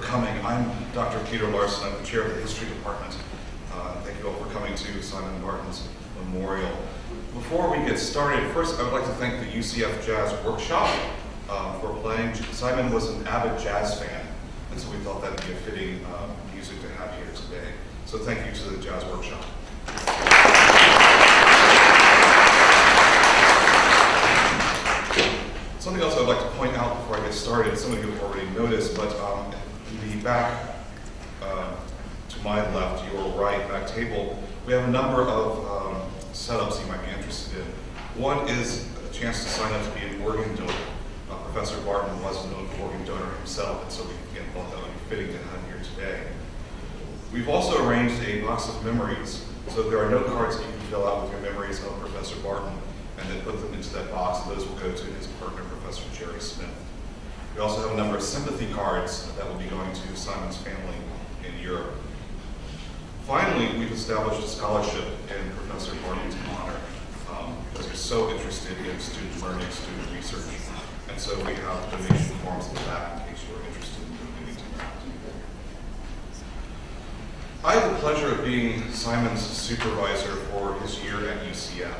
coming. I'm Dr. Peter Larson. I'm the chair of the history department. Thank you all for coming to Simon Barton's memorial. Before we get started, first I would like to thank the UCF Jazz Workshop for playing. Simon was an avid jazz fan, and so we thought that'd be a fitting music to have here today. So thank you to the Jazz Workshop. Something else I'd like to point out before I get started, some of you have already noticed, but in the back to my left, your right, back table, we have a number of setups you might be interested in. One is a chance to sign up to be an organ donor. Professor Barton was an organ donor himself, and so we again thought that would be fitting to have here today. We've also arranged a box of memories, so there are note cards that you can fill out with your memories of Professor Barton, and then put them into that box, and those will go to his partner, Professor Jerry Smith. We also have a number of sympathy cards that will be going to Simon's family in Europe. Finally, we've established a scholarship in Professor Barton's honor because he's so interested in student learning, student research. And so we have donation forms in the back in case you're interested in donating to that. I have the pleasure of being Simon's supervisor for his year at UCF.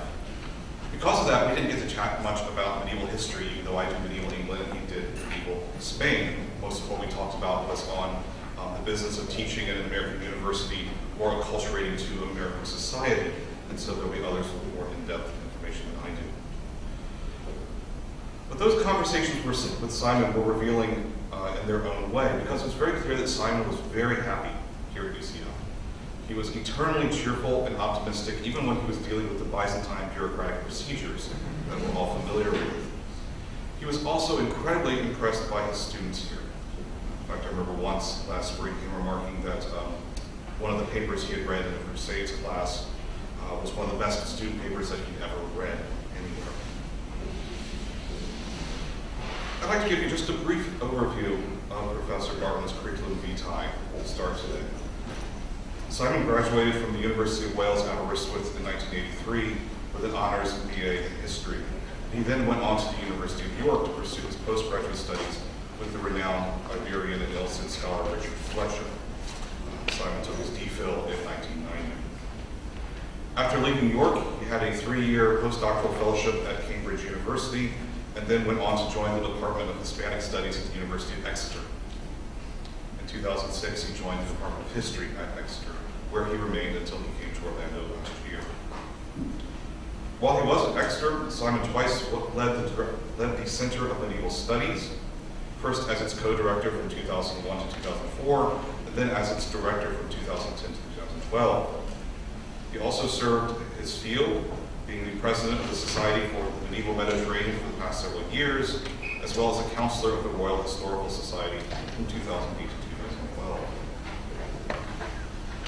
Because of that, we didn't get to chat much about medieval history, even though I do medieval England and he did medieval Spain. Most of what we talked about was on the business of teaching at an American university or acculturating to American society. And so there'll be others with more in-depth information than I do. But those conversations with Simon were revealing in their own way, because it was very clear that Simon was very happy here at UCF. He was eternally cheerful and optimistic, even when he was dealing with the Byzantine bureaucratic procedures that we're all familiar with. He was also incredibly impressed by his students here. In fact, I remember once last spring him remarking that one of the papers he had read in a Crusades class was one of the best student papers that he'd ever read anywhere. I'd like to give you just a brief overview of Professor Barton's curriculum vitae to start today. Simon graduated from the University of Wales, Aberystwyth in 1983 with an honors BA in history. He then went on to the University of York to pursue his postgraduate studies with the renowned Iberian and Illicit scholar Richard Fletcher. Simon took his DPhil in 1990. After leaving York, he had a 3-year postdoctoral fellowship at Cambridge University and then went on to join the Department of Hispanic Studies at the University of Exeter. In 2006, he joined the Department of History at Exeter, where he remained until he came to Orlando last year. While he was at Exeter, Simon twice led the Center of Medieval Studies, first as its co-director from 2001 to 2004, and then as its director from 2010 to 2012. He also served his field, being the president of the Society for the Medieval Mediterranean for the past several years, as well as a counselor of the Royal Historical Society from 2008 to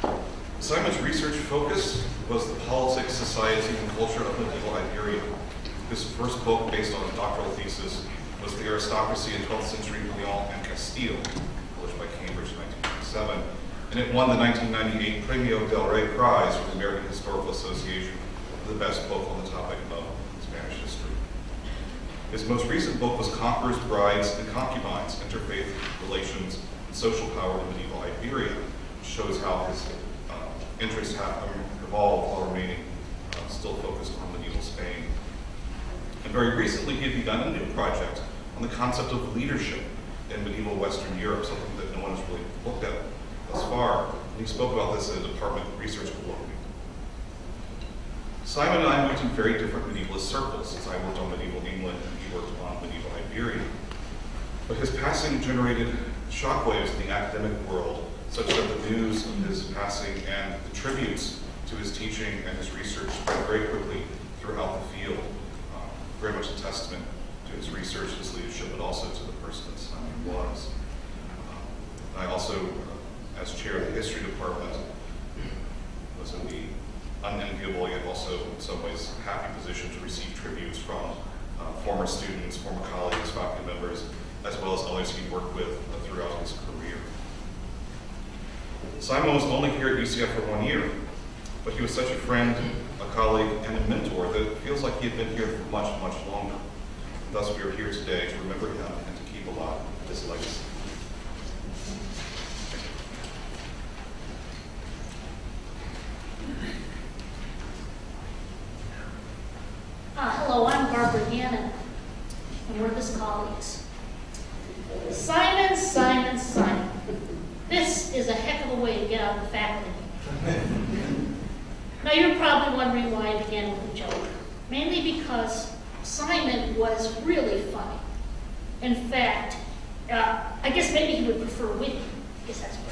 2012. Simon's research focus was the politics, society, and culture of medieval Iberia. His first book, based on a doctoral thesis, was The Aristocracy in 12th Century Leon and Castile, published by Cambridge in 1997, and it won the 1998 Premio del Rey Prize from the American Historical Association for the best book on the topic of Spanish history. His most recent book was Conquerors, Brides, and Concubines, Interfaith Relations and Social Power in Medieval Iberia, which shows how his interests have evolved while remaining still focused on medieval Spain. And very recently, he had begun a new project on the concept of leadership in medieval Western Europe, something that no one has really looked at thus far. And he spoke about this at a department research colloquium. Simon and I moved in very different medievalist circles, since I worked on medieval England and he worked on medieval Iberia. But his passing generated shockwaves in the academic world, such that the news of his passing and the tributes to his teaching and his research spread very quickly throughout the field. Very much a testament to his research, his leadership, but also to the person that Simon was. I also, as chair of the history department, was in the unenviable yet also in some ways happy position to receive tributes from former students, former colleagues, faculty members, as well as others he worked with throughout his career. Simon was only here at UCF for 1 year, but he was such a friend, a colleague, and a mentor that it feels like he had been here for much, much longer. And thus we are here today to remember him and to keep alive his legacy. Hello, I'm Barbara Gannon, and we're his colleagues. Simon, Simon, Simon. This is a heck of a way to get out of the faculty. Now, you're probably wondering why I began with a joke. Mainly because Simon was really funny. In fact, I guess maybe he would prefer witty. I guess that's what.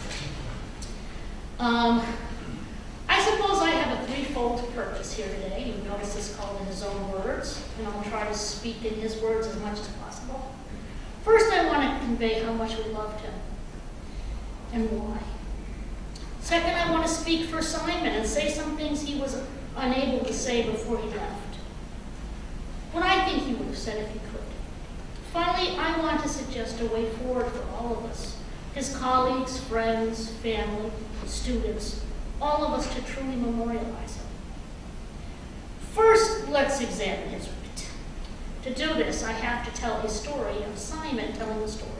I suppose I have a threefold purpose here today. You notice it's called in his own words, and I'll try to speak in his words as much as possible. First, I want to convey how much we loved him and why. Second, I want to speak for Simon and say some things he was unable to say before he left. What I think he would have said if he could. Finally, I want to suggest a way forward for all of us, his colleagues, friends, family, students, all of us to truly memorialize him. First, let's examine his wit. To do this, I have to tell a story of Simon telling the story.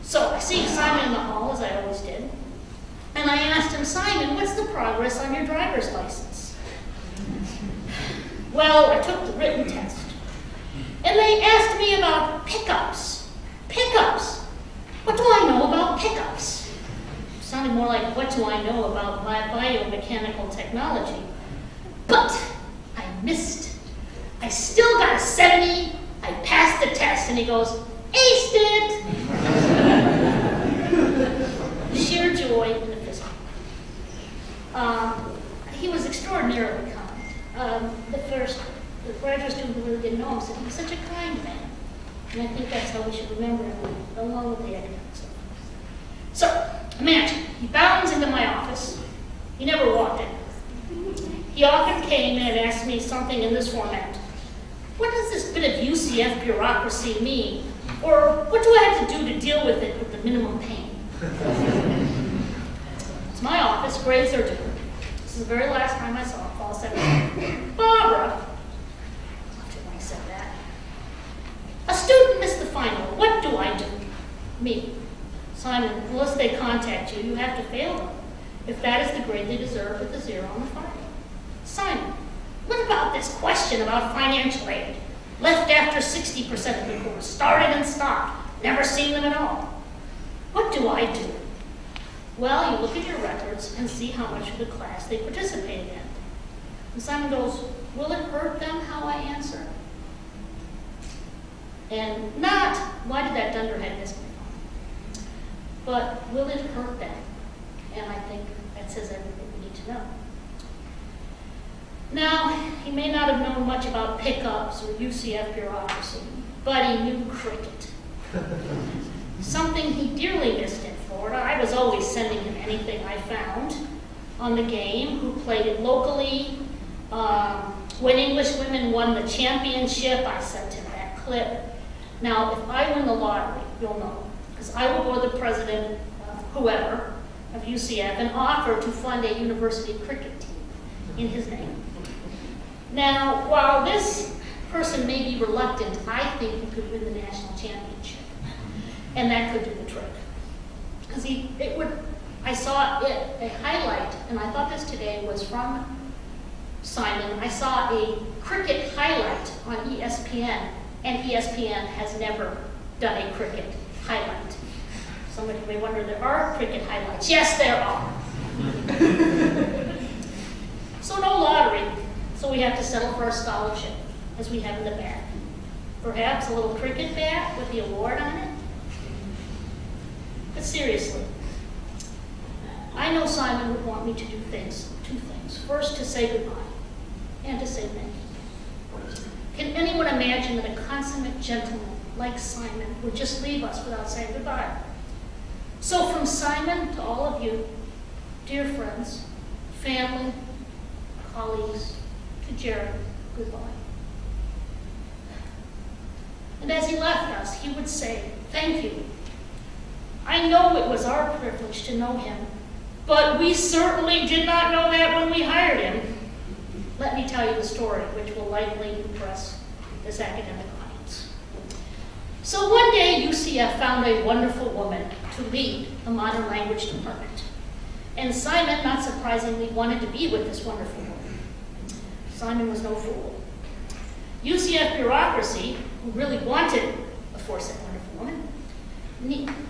So I see Simon in the hall, as I always did, and I asked him, Simon, what's the progress on your driver's license? Well, I took the written test, and they asked me about pickups. Pickups? What do I know about pickups? Sounded more like, what do I know about biomechanical technology? But I missed. I still got a 70. I passed the test, and he goes, aced it! Sheer joy in the physical. He was extraordinarily kind. The graduate student who really didn't know him said he was such a kind man. And I think that's how we should remember him, along with the academic stuff. So, imagine, he bounds into my office. He never walked in. He often came in and asked me something in this format. What does this bit of UCF bureaucracy mean? Or what do I have to do to deal with it with the minimum pain? It's my office, grades are due. This is the very last time I saw him, fall 17. Barbara, loved it when he said that. A student missed the final. What do I do? Me. Simon, unless they contact you, you have to fail them. If that is the grade they deserve with a 0 on the final. Simon, what about this question about financial aid? Left after 60% of the course, started and stopped, never seen them at all. What do I do? Well, you look at your records and see how much of the class they participated in. And Simon goes, will it hurt them how I answer? And not, why did that dunderhead miss me? But will it hurt them? And I think that says everything we need to know. Now, he may not have known much about pickups or UCF bureaucracy, but he knew cricket. Something he dearly missed in Florida. I was always sending him anything I found on the game, who played it locally. When English women won the championship, I sent him that clip. Now, if I win the lottery, you'll know, because I will go to the president, whoever, of UCF and offer to fund a university cricket team in his name. Now, while this person may be reluctant, I think he could win the national championship. And that could do the trick. Because I saw a highlight, and I thought this today was from Simon. I saw a cricket highlight on ESPN, and ESPN has never done a cricket highlight. Somebody may wonder, there are cricket highlights. Yes, there are. So no lottery. So we have to settle for a scholarship, as we have in the back. Perhaps a little cricket bat with the award on it. But seriously, I know Simon would want me to do two things. First, to say goodbye, and to say thank you. Can anyone imagine that a consummate gentleman like Simon would just leave us without saying goodbye? So from Simon to all of you, dear friends, family, colleagues, to Jared, goodbye. And as he left us, he would say, thank you. I know it was our privilege to know him, but we certainly did not know that when we hired him. Let me tell you the story, which will likely impress this academic audience. So one day, UCF found a wonderful woman to lead the modern language department. And Simon, not surprisingly, wanted to be with this wonderful woman. Simon was no fool. UCF bureaucracy, who really wanted a foresight wonderful woman,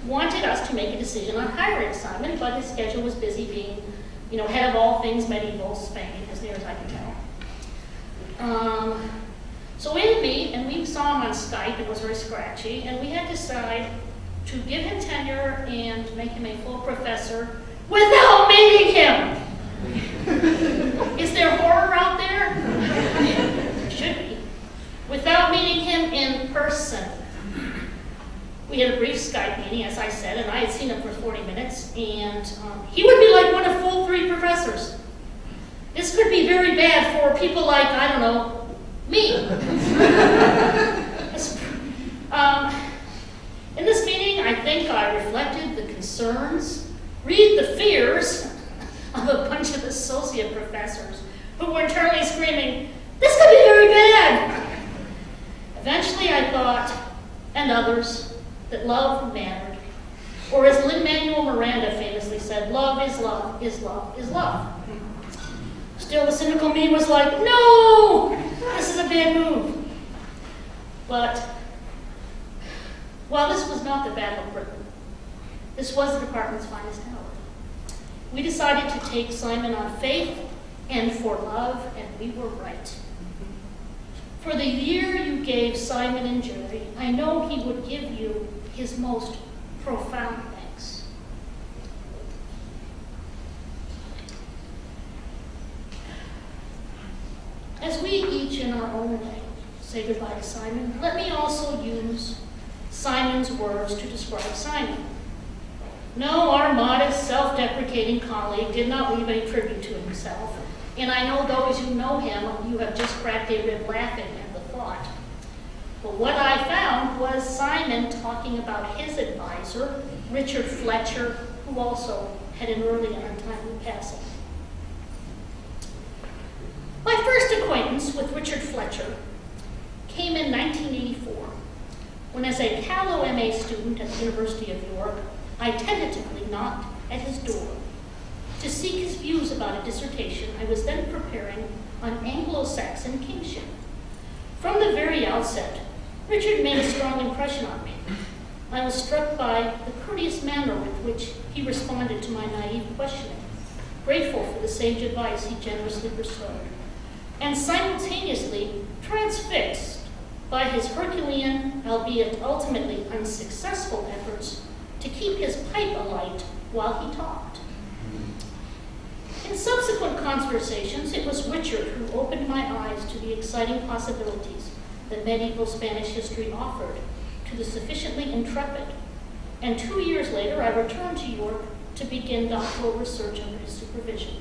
wanted us to make a decision on hiring Simon, but his schedule was busy being, head of all things medieval Spain, as near as I can tell. So we had to meet, and we saw him on Skype. It was very scratchy, and we had to decide to give him tenure and make him a full professor without meeting him. Is there horror out there? There should be. Without meeting him in person. We had a brief Skype meeting, as I said, and I had seen him for 40 minutes, and he would be like one of full 3 professors. This could be very bad for people like, I don't know, me. In this meeting, I think I reflected the concerns, read the fears of a bunch of associate professors who were internally screaming, "This could be very bad!" Eventually I thought, and others, that love mattered. Or as Lin-Manuel Miranda famously said, love is love is love is love. Still, the cynical me was like, no, this is a bad move. But while this was not the Battle of Britain, this was the department's finest hour. We decided to take Simon on faith and for love, and we were right. For the year you gave Simon and Jerry, I know he would give you his most profound thanks. As we each in our own way say goodbye to Simon, let me also use Simon's words to describe Simon. No, our modest, self-deprecating colleague did not leave a tribute to himself, and I know those who know him, you have just cracked a rib laughing at the thought. But what I found was Simon talking about his advisor, Richard Fletcher, who also had an early and untimely passing. My first acquaintance with Richard Fletcher came in 1984, when as a Callow MA student at the University of York, I tentatively knocked at his door to seek his views about a dissertation I was then preparing on Anglo-Saxon kingship. From the very outset, Richard made a strong impression on me. I was struck by the courteous manner with which he responded to my naive questioning, grateful for the sage advice he generously bestowed, and simultaneously transfixed by his Herculean, albeit ultimately unsuccessful efforts to keep his pipe alight while he talked. In subsequent conversations, it was Richard who opened my eyes to the exciting possibilities that medieval Spanish history offered to the sufficiently intrepid, and 2 years later I returned to York to begin doctoral research under his supervision.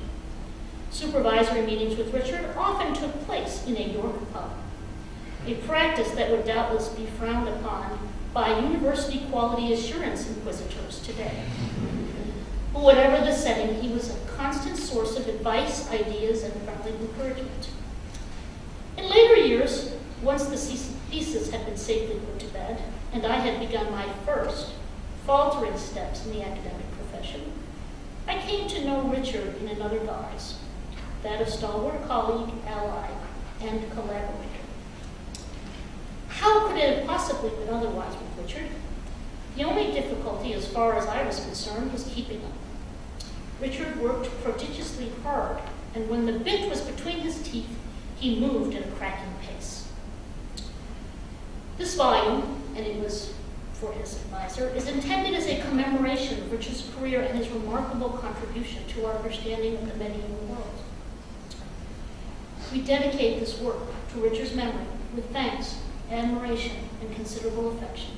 Supervisory meetings with Richard often took place in a York pub, a practice that would doubtless be frowned upon by university quality assurance inquisitors today. But whatever the setting, he was a constant source of advice, ideas, and friendly encouragement. In later years, once the thesis had been safely put to bed, and I had begun my first faltering steps in the academic profession, I came to know Richard in another guise, that of stalwart colleague, ally, and collaborator. How could it have possibly been otherwise with Richard? The only difficulty, as far as I was concerned, was keeping up. Richard worked prodigiously hard, and when the bit was between his teeth, he moved at a cracking pace. This volume, and it was for his advisor, is intended as a commemoration of Richard's career and his remarkable contribution to our understanding of the medieval world. We dedicate this work to Richard's memory with thanks, admiration, and considerable affection,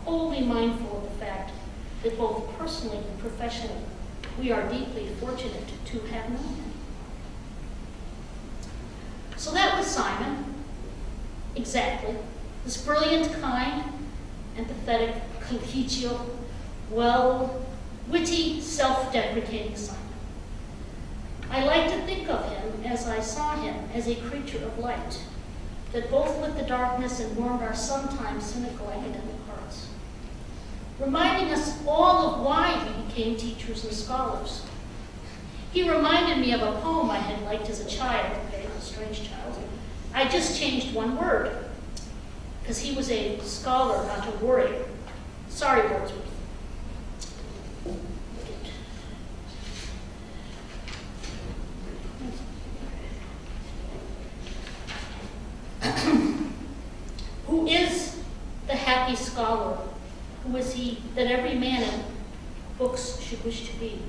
wholly mindful of the fact that both personally and professionally, we are deeply fortunate to have known him. So that was Simon, exactly, this brilliant, kind, empathetic, collegial, witty, self-deprecating Simon. I like to think of him as I saw him, as a creature of light, that both lit the darkness and warmed our sometimes cynical academic hearts, reminding us all of why we became teachers and scholars. He reminded me of a poem I had liked as a child, a strange child, I just changed one word, because he was a scholar, not a warrior. Sorry, Wordsworth. Who is the happy scholar? Who is he that every man in books should wish to be?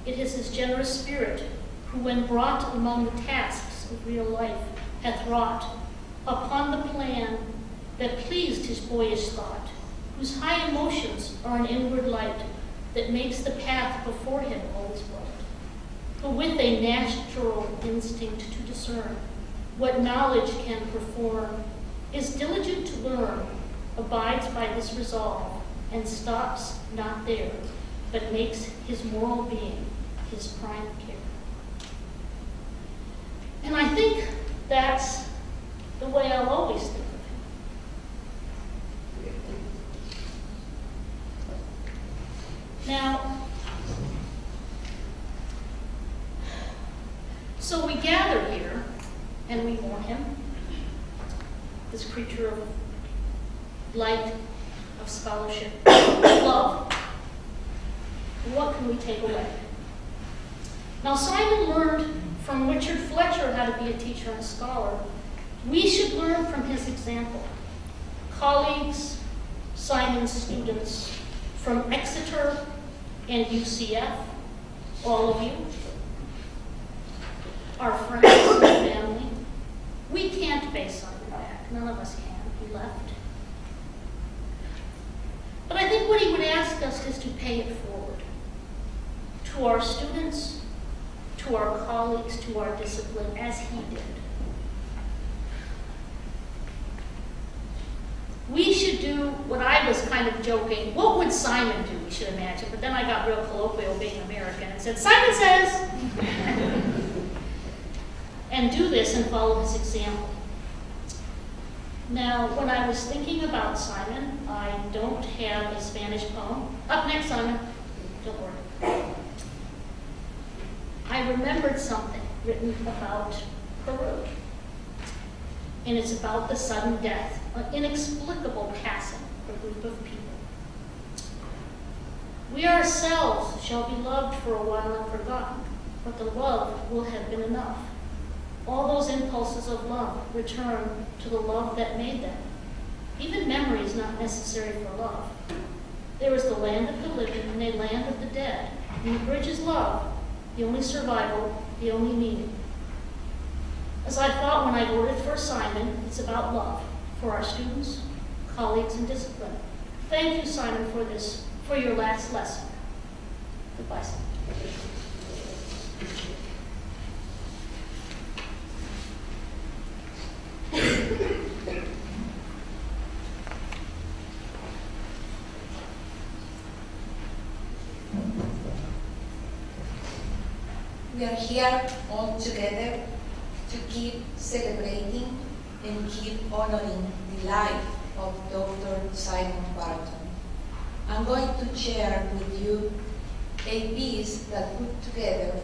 It is his generous spirit, who when brought among the tasks of real life, hath wrought upon the plan that pleased his boyish thought, whose high emotions are an inward light that makes the path before him always bright, who with a natural instinct to discern what knowledge can perform, is diligent to learn, abides by this resolve, and stops not there, but makes his moral being his prime care. And I think that's the way I'll always think of him. Now, so we gather here and we mourn him, this creature of light, of scholarship, of love. What can we take away? Now, Simon learned from Richard Fletcher how to be a teacher and a scholar. We should learn from his example. Colleagues, Simon's students from Exeter and UCF, all of you, our friends and family, we can't pay Simon back. None of us can. He left. But I think what he would ask us is to pay it forward to our students, to our colleagues, to our discipline, as he did. We should do what I was kind of joking. What would Simon do, we should imagine. But then I got real colloquial being American and said, Simon says! And do this and follow his example. Now, when I was thinking about Simon, I don't have a Spanish poem. Up next, Simon. Don't worry. I remembered something written about Peru. And it's about the sudden death, an inexplicable passing of a group of people. We ourselves shall be loved for a while and forgotten, but the love will have been enough. All those impulses of love return to the love that made them. Even memory is not necessary for love. There is the land of the living and a land of the dead. And the bridge is love, the only survival, the only meaning. As I thought when I voted for Simon, it's about love for our students, colleagues, and discipline. Thank you, Simon, for this, for your last lesson. Goodbye, Simon. We are here all together to keep celebrating and keep honoring the life of Dr. Simon Barton. I'm going to share with you a piece that put together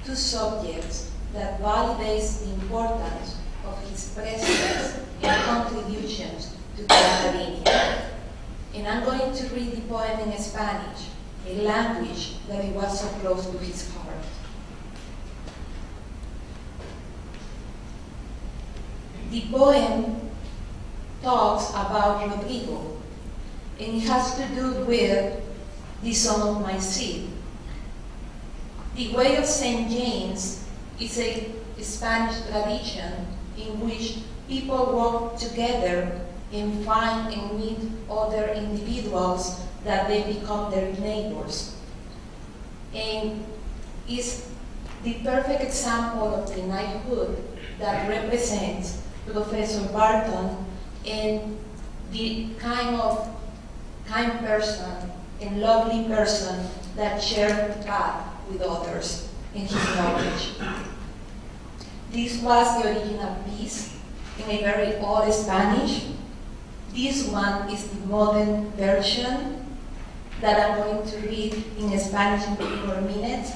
two subjects that validates the importance of his presence and contributions to the academia. And I'm going to read the poem in Spanish, a language that it was so close to his heart. The poem talks about Rodrigo, and it has to do with the son of my seed. The way of St. James is a Spanish tradition in which people work together and find and meet other individuals that they become their neighbors. And is the perfect example of the knighthood that represents Professor Barton and the kind person and lovely person that shared the path with others in his knowledge. This was the original piece in a very old Spanish. This one is the modern version that I'm going to read in Spanish in 4 minutes.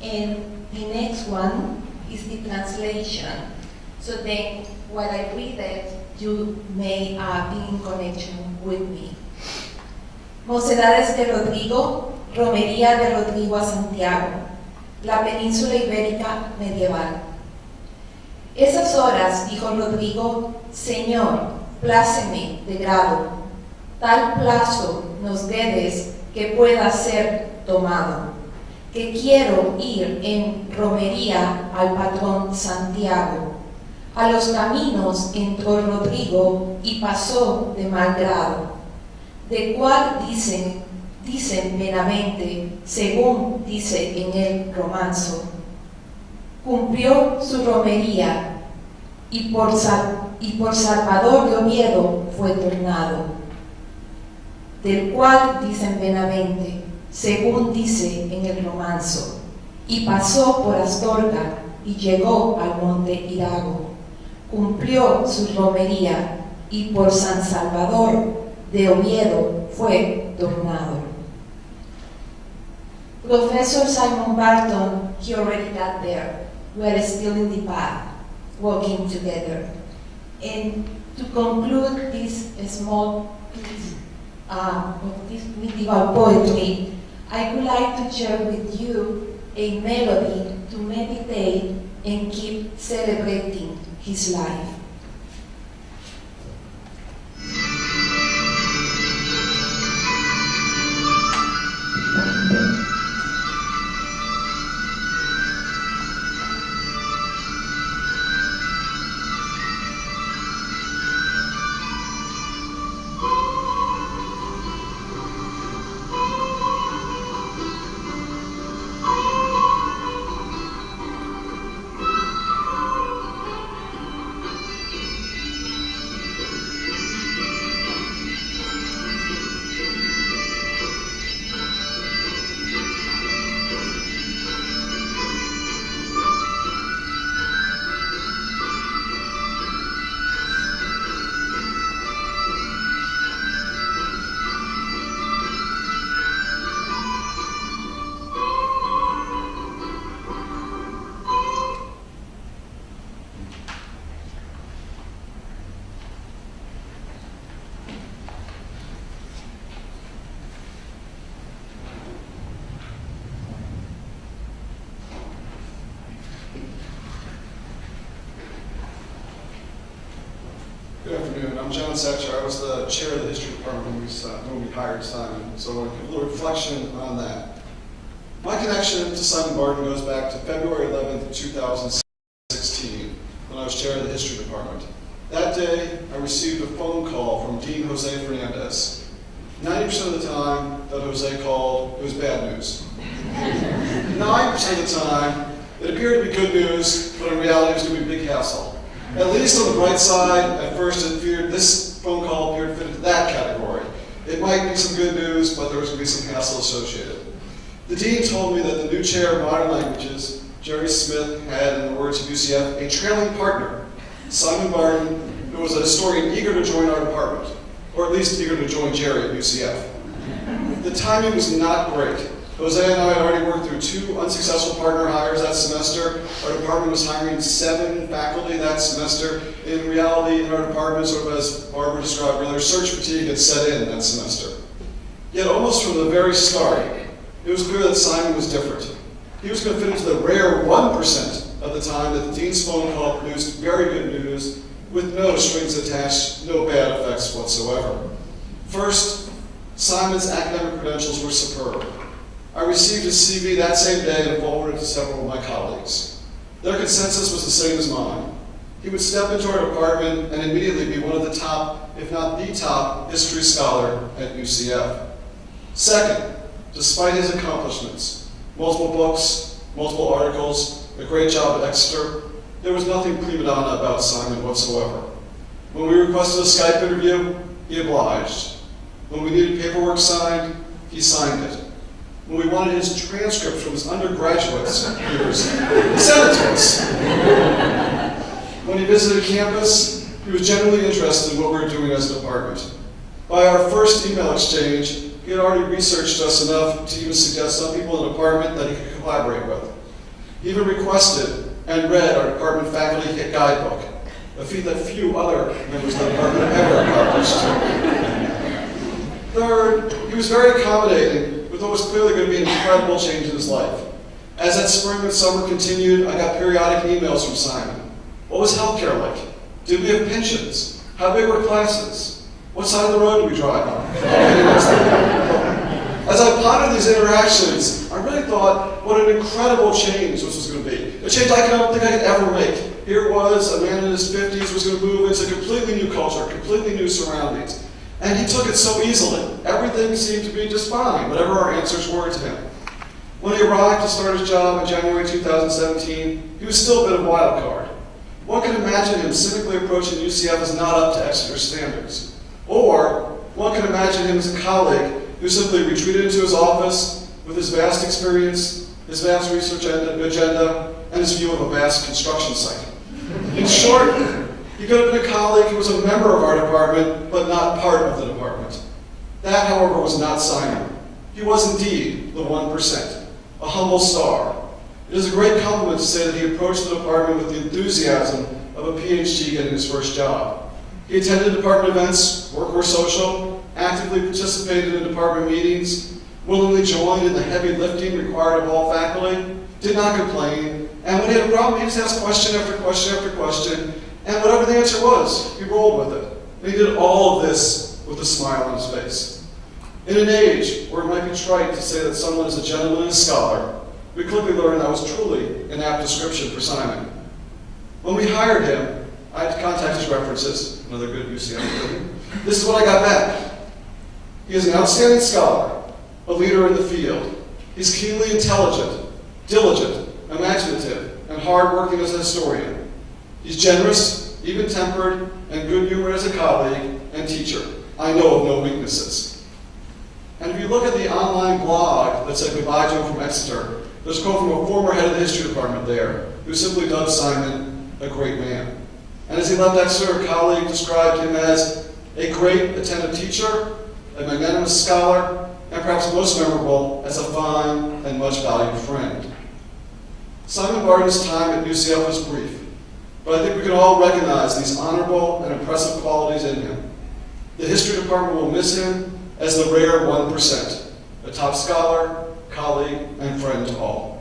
And the next one is the translation. So then, while I read it, you may be in connection with me. Mocedades de Rodrigo, Romería de Rodrigo a Santiago, la península ibérica medieval. Esas horas, dijo Rodrigo, Señor, pláceme de grado, tal plazo nos dedes que pueda ser tomado, que quiero ir en romería al patrón Santiago. A los caminos entró Rodrigo y pasó de mal grado, de cual dicen Benavente, según dice en el romanzo. Cumplió su romería y por Salvador de Oviedo fue tornado, del cual dicen Benavente, según dice en el romanzo, y pasó por Astorga y llegó al monte Irago. Cumplió su romería y por San Salvador de Oviedo fue tornado. Professor Simon Barton, he already got there. We are still in the path, walking together. And to conclude this small piece of this medieval poetry, I would like to share with you a melody to meditate and keep celebrating his life. Good afternoon. I'm John Setcher. I was the chair of the history department when we hired Simon, so a little reflection on that. My connection to Simon Barton goes back to February 11th, 2016, when I was chair of the history department. That day, I received a phone call from Dean Jose Fernandez. 90% of the time that Jose called, it was bad news. 9% of the time, it appeared to be good news, but in reality, it was going to be a big hassle. At least on the bright side, at first it appeared, this phone call appeared to fit into that category. It might be some good news, but there was going to be some hassle associated. The dean told me that the new chair of modern languages, Jerry Smith, had, in the words of UCF, a trailing partner, Simon Barton, who was a historian eager to join our department, or at least eager to join Jerry at UCF. The timing was not great. Jose and I had already worked through 2 unsuccessful partner hires that semester. Our department was hiring 7 faculty that semester. In reality, in our department, sort of as Barbara described earlier, search fatigue had set in that semester. Yet almost from the very start, it was clear that Simon was different. He was going to fit into the rare 1% of the time that the dean's phone call produced very good news with no strings attached, no bad effects whatsoever. First, Simon's academic credentials were superb. I received his CV that same day and forwarded it to several of my colleagues. Their consensus was the same as mine. He would step into our department and immediately be one of the top, if not the top, history scholar at UCF. Second, despite his accomplishments, multiple books, multiple articles, a great job at Exeter, there was nothing prima donna about Simon whatsoever. When we requested a Skype interview, he obliged. When we needed paperwork signed, he signed it. When we wanted his transcript from his undergraduate years, he sent it to us. When he visited campus, he was genuinely interested in what we were doing as a department. By our first email exchange, he had already researched us enough to even suggest some people in the department that he could collaborate with. He even requested and read our department faculty guidebook, a feat that few other members of the department ever accomplished. Third, he was very accommodating with what was clearly going to be an incredible change in his life. As that spring and summer continued, I got periodic emails from Simon. What was healthcare like? Did we have pensions? How big were classes? What side of the road did we drive on? As I pondered these interactions, I really thought what an incredible change this was going to be. A change I don't think I could ever make. Here was a man in his 50s was going to move into a completely new culture, completely new surroundings. And he took it so easily. Everything seemed to be just fine, whatever our answers were to him. When he arrived to start his job in January 2017, he was still a bit of a wild card. One can imagine him cynically approaching UCF as not up to Exeter standards. Or one can imagine him as a colleague who simply retreated into his office with his vast experience, his vast research agenda, and his view of a vast construction site. In short, he could have been a colleague who was a member of our department, but not part of the department. That, however, was not Simon. He was indeed the 1%, a humble star. It is a great compliment to say that he approached the department with the enthusiasm of a PhD getting his first job. He attended department events, work or social, actively participated in department meetings, willingly joined in the heavy lifting required of all faculty, did not complain, and when he had a problem, he just asked question after question after question, and whatever the answer was, he rolled with it. And he did all of this with a smile on his face. In an age where it might be trite to say that someone is a gentleman and a scholar, we quickly learned that was truly an apt description for Simon. When we hired him, I had to contact his references, another good UCF thing. This is what I got back. He is an outstanding scholar, a leader in the field. He's keenly intelligent, diligent, imaginative, and hardworking as a historian. He's generous, even-tempered, and good-humored as a colleague and teacher. I know of no weaknesses. And if you look at the online blog that said goodbye to him from Exeter, there's a quote from a former head of the history department there, who simply dubbed Simon a great man. And as he left Exeter, a colleague described him as a great attentive teacher, a magnanimous scholar, and perhaps most memorable, as a fine and much valued friend. Simon Barton's time at UCF was brief, but I think we can all recognize these honorable and impressive qualities in him. The history department will miss him as the rare 1%, a top scholar, colleague, and friend to all.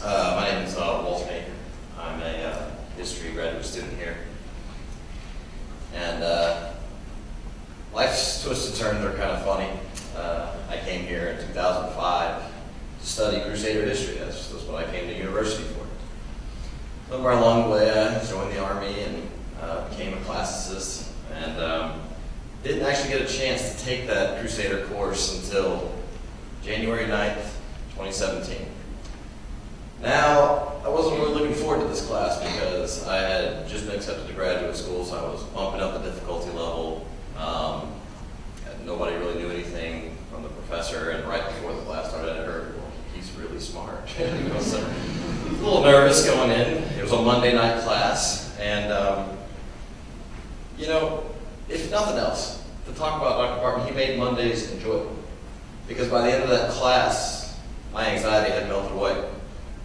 My name is Walter. I'm a history graduate student here. And life's twists and turns are kind of funny. I came here in 2005 to study Crusader history. That's what I came to university for. Somewhere along the way, I joined the Army and became a classicist, and didn't actually get a chance to take that Crusader course until January 9th, 2017. Now, I wasn't really looking forward to this class because I had just been accepted to graduate school, so I was bumping up the difficulty level. Nobody really knew anything from the professor, and right before the class started, I heard, well, he's really smart. So I was a little nervous going in. It was a Monday night class, and if nothing else, to talk about Dr. Barton, he made Mondays enjoyable. Because by the end of that class, my anxiety had melted away.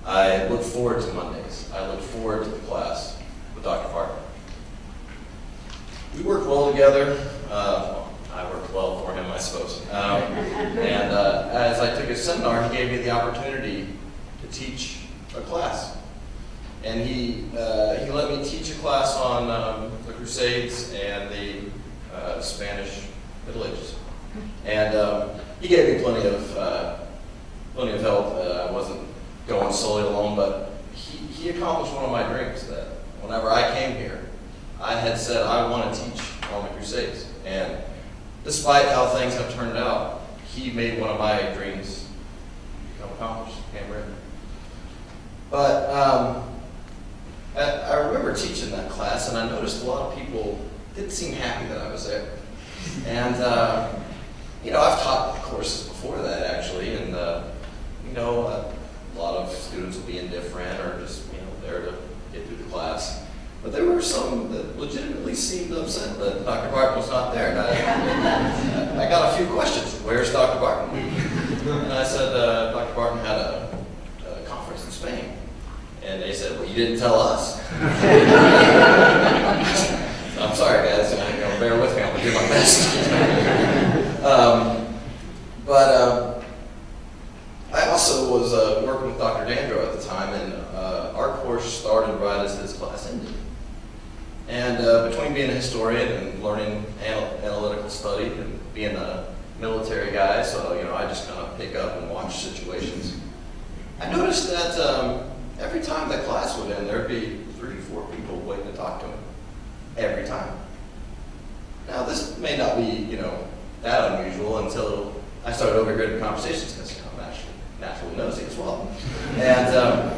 I look forward to Mondays. I look forward to the class with Dr. Barton. We worked well together. I worked well for him, I suppose. As I took his seminar, he gave me the opportunity to teach a class. And he let me teach a class on the Crusades and the Spanish Middle Ages. And he gave me plenty of help. I wasn't going solely alone, but he accomplished one of my dreams, that whenever I came here, I had said I want to teach on the Crusades. And despite how things have turned out, he made one of my dreams become accomplished, handwritten. But I remember teaching that class, and I noticed a lot of people didn't seem happy that I was there. And I've taught courses before that, actually, and a lot of students will be indifferent or just there to get through the class. But there were some that legitimately seemed upset that Dr. Barton was not there. And I got a few questions. Where's Dr. Barton? And I said, Dr. Barton had a conference in Spain. And they said, well, you didn't tell us. I'm sorry, guys. Bear with me. I'm going to do my best. But I also was working with Dr. Dandro at the time, and our course started right as his class ended. And between being a historian and learning analytical study and being a military guy, so I just kind of pick up and watch situations. I noticed that every time the class would end, there'd be 3 to 4 people waiting to talk to him. Every time. Now, this may not be, that unusual until I started overhearing conversations, because I'm actually naturally nosy as well. And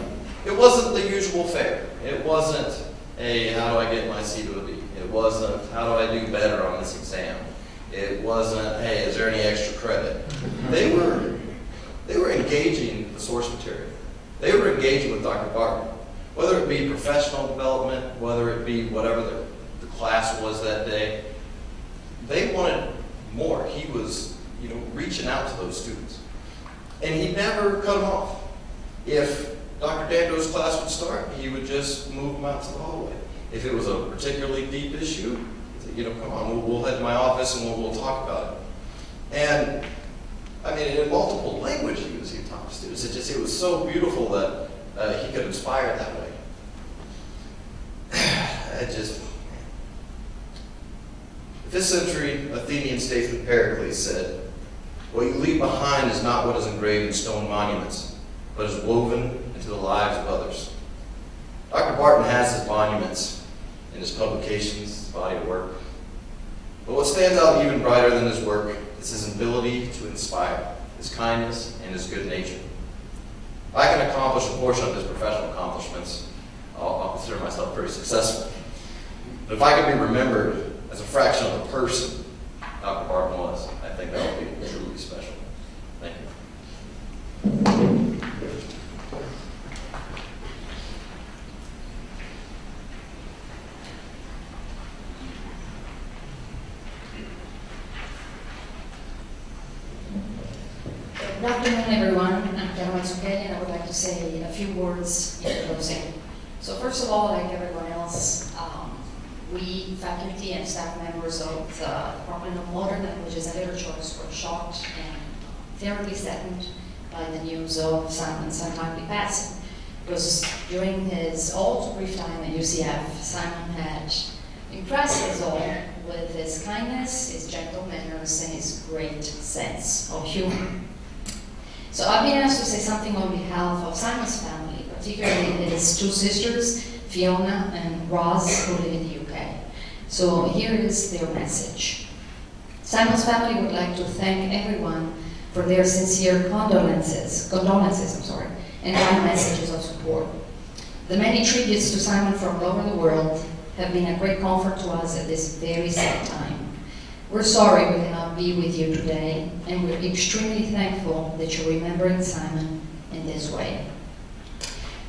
it wasn't the usual fare. It wasn't a, how do I get my C to a B? It wasn't, how do I do better on this exam? It wasn't, hey, is there any extra credit? They were engaging the source material. They were engaging with Dr. Barton, whether it be professional development, whether it be whatever the class was that day. They wanted more. He was, reaching out to those students. And he never cut them off. If Dr. Dandro's class would start, he would just move them out to the hallway. If it was a particularly deep issue, come on, we'll head to my office and we'll talk about it. And in multiple languages he taught students. It was so beautiful that he could inspire that way. This century Athenian statesman Pericles said, "What you leave behind is not what is engraved in stone monuments, but is woven into the lives of others." Dr. Barton has his monuments in his publications, his body of work. But what stands out even brighter than his work is his ability to inspire, his kindness, and his good nature. If I can accomplish a portion of his professional accomplishments, I'll consider myself pretty successful. But if I can be remembered as a fraction of the person Dr. Barton was, I think that would be truly special. Thank you. Good afternoon, everyone. I'm Carol Zucchelli, and I would like to say a few words in closing. So first of all, like everyone else, we, faculty and staff members of the Department of Modern Languages and Literatures, were shocked and terribly saddened by the news of Simon's untimely passing. Because during his all too brief time at UCF, Simon had impressed us all with his kindness, his gentle manners, and his great sense of humor. So I've been asked to say something on behalf of Simon's family, particularly his 2 sisters, Fiona and Roz, who live in the UK. So here is their message. Simon's family would like to thank everyone for their sincere condolences, and kind messages of support. The many tributes to Simon from all over the world have been a great comfort to us at this very sad time. We're sorry we cannot be with you today, and we're extremely thankful that you're remembering Simon in this way.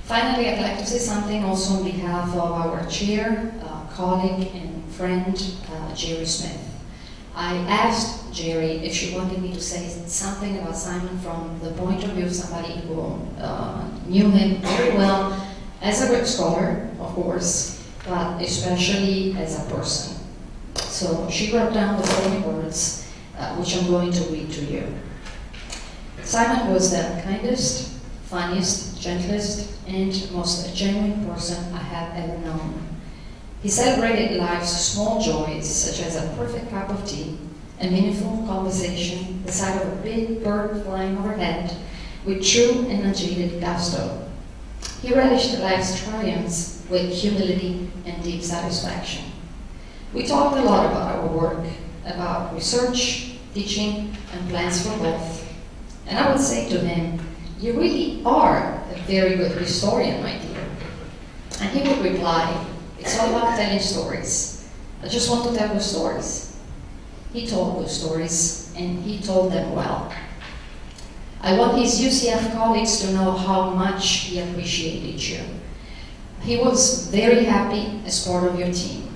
Finally, I'd like to say something also on behalf of our chair, colleague, and friend, Jerry Smith. I asked Jerry if she wanted me to say something about Simon from the point of view of somebody who knew him very well as a great scholar, of course, but especially as a person. So she wrote down the following words, which I'm going to read to you. Simon was the kindest, funniest, gentlest, and most genuine person I have ever known. He celebrated life's small joys, such as a perfect cup of tea, a meaningful conversation, the sight of a big bird flying overhead, with true and unjaded gusto. He relished life's triumphs with humility and deep satisfaction. We talked a lot about our work, about research, teaching, and plans for both. And I would say to him, "You really are a very good historian, my dear." And he would reply, "It's all about telling stories. I just want to tell good stories." He told good stories, and he told them well. I want his UCF colleagues to know how much he appreciated you. He was very happy as part of your team.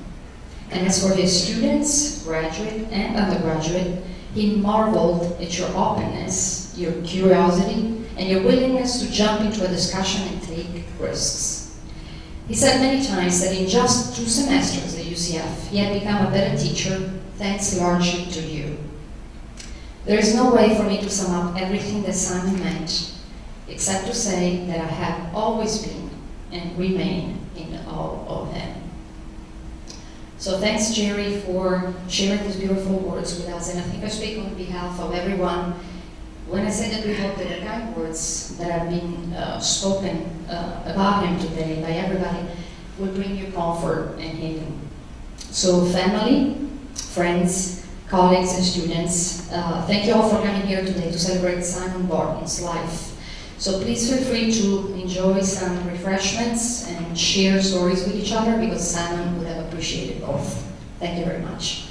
And as for his students, graduate and undergraduate, he marveled at your openness, your curiosity, and your willingness to jump into a discussion and take risks. He said many times that in just 2 semesters at UCF, he had become a better teacher, thanks largely to you. There is no way for me to sum up everything that Simon meant, except to say that I have always been and remain in awe of him. So thanks, Jerry, for sharing these beautiful words with us. And I think I speak on behalf of everyone when I say that we hope that the kind words that have been spoken about him today by everybody will bring you comfort and healing. So family, friends, colleagues, and students, thank you all for coming here today to celebrate Simon Barton's life. So please feel free to enjoy some refreshments and share stories with each other, because Simon would have appreciated both. Thank you very much.